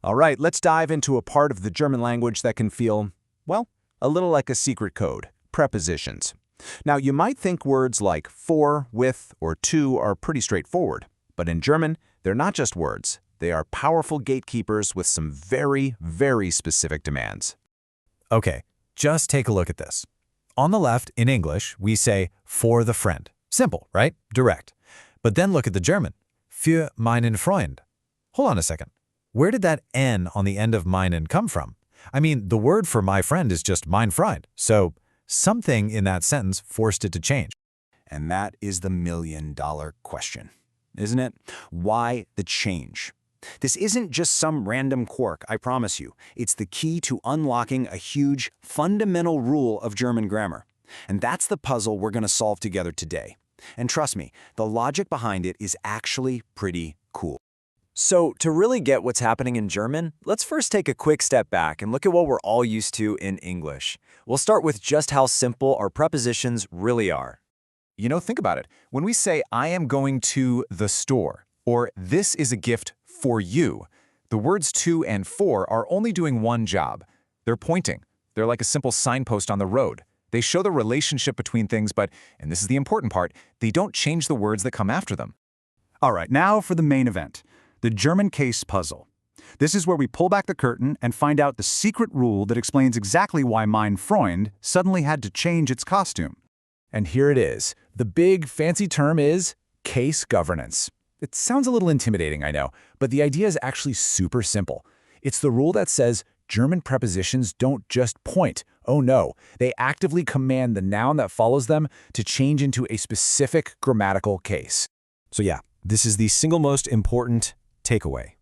All right, let's dive into a part of the German language that can feel, well, a little like a secret code, prepositions. Now, you might think words like for, with, or to are pretty straightforward, but in German, they're not just words. They are powerful gatekeepers with some very, very specific demands. Okay, just take a look at this. On the left, in English, we say for the friend. Simple, right? Direct. But then look at the German. Für meinen Freund. Hold on a second. Where did that N on the end of meinen come from? I mean, the word for my friend is just mein Freund, so something in that sentence forced it to change. And that is the million-dollar question, isn't it? Why the change? This isn't just some random quirk, I promise you. It's the key to unlocking a huge, fundamental rule of German grammar. And that's the puzzle we're going to solve together today. And trust me, the logic behind it is actually pretty cool. So, to really get what's happening in German, let's first take a quick step back and look at what we're all used to in English. We'll start with just how simple our prepositions really are. Think about it. When we say, I am going to the store, or this is a gift for you, the words to and for are only doing one job. They're pointing. They're like a simple signpost on the road. They show the relationship between things, but, and this is the important part, they don't change the words that come after them. All right, now for the main event. The German case puzzle. This is where we pull back the curtain and find out the secret rule that explains exactly why mein Freund suddenly had to change its costume. And here it is. The big fancy term is case governance. It sounds a little intimidating, I know, but the idea is actually super simple. It's the rule that says German prepositions don't just point. Oh no, they actively command the noun that follows them to change into a specific grammatical case. So yeah, this is the single most important takeaway.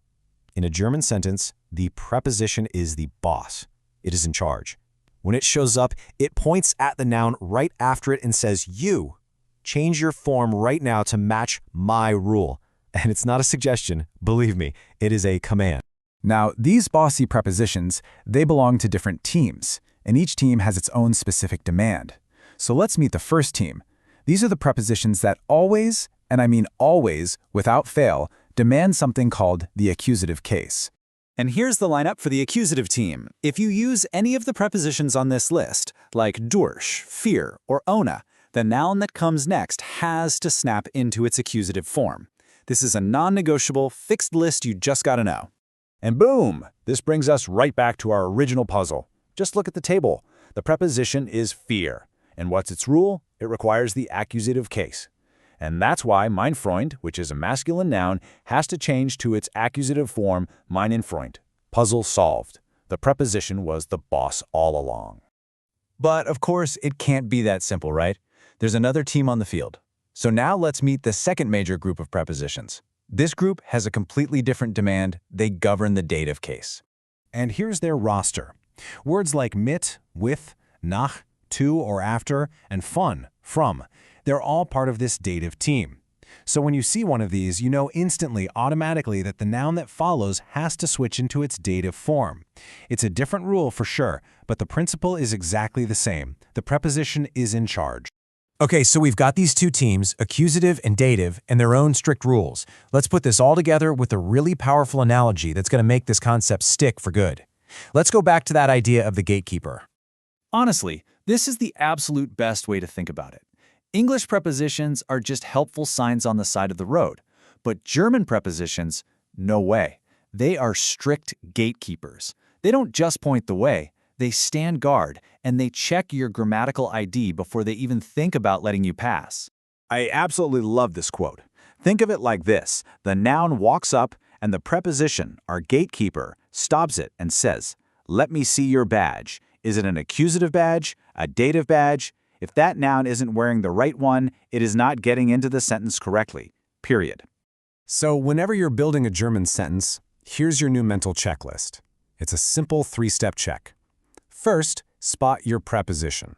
In a German sentence, the preposition is the boss. It is in charge. When it shows up, it points at the noun right after it and says, you. Change your form right now to match my rule. And it's not a suggestion, believe me, it is a command. Now, these bossy prepositions, they belong to different teams, and each team has its own specific demand. So let's meet the first team. These are the prepositions that always, and I mean always, without fail, demand something called the accusative case. And here's the lineup for the accusative team. If you use any of the prepositions on this list, like durch, für, or ohne, the noun that comes next has to snap into its accusative form. This is a non-negotiable, fixed list you just gotta know. And boom! This brings us right back to our original puzzle. Just look at the table. The preposition is für. And what's its rule? It requires the accusative case. And that's why mein Freund, which is a masculine noun, has to change to its accusative form, meinen Freund. Puzzle solved. The preposition was the boss all along. But of course, it can't be that simple, right? There's another team on the field. So now let's meet the second major group of prepositions. This group has a completely different demand. They govern the dative case. And here's their roster. Words like mit, with, nach, to or after, and von, from. They're all part of this dative team. So when you see one of these, you know instantly, automatically, that the noun that follows has to switch into its dative form. It's a different rule for sure, but the principle is exactly the same. The preposition is in charge. Okay, so we've got these two teams, accusative and dative, and their own strict rules. Let's put this all together with a really powerful analogy that's going to make this concept stick for good. Let's go back to that idea of the gatekeeper. Honestly, this is the absolute best way to think about it. English prepositions are just helpful signs on the side of the road, but German prepositions, no way. They are strict gatekeepers. They don't just point the way, they stand guard, and they check your grammatical ID before they even think about letting you pass. I absolutely love this quote. Think of it like this. The noun walks up, and the preposition, our gatekeeper, stops it and says, let me see your badge. Is it an accusative badge, a dative badge? If that noun isn't wearing the right one, it is not getting into the sentence correctly, period. So whenever you're building a German sentence, here's your new mental checklist. It's a simple three-step check. First, spot your preposition.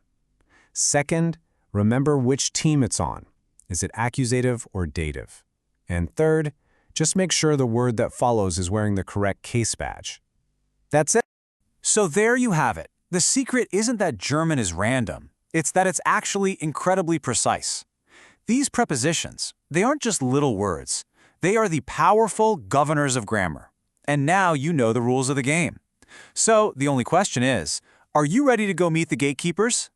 Second, remember which team it's on. Is it accusative or dative? And third, just make sure the word that follows is wearing the correct case badge. That's it. So there you have it. The secret isn't that German is random. It's that it's actually incredibly precise. These prepositions, they aren't just little words. They are the powerful governors of grammar. And now you know the rules of the game. So the only question is, are you ready to go meet the gatekeepers?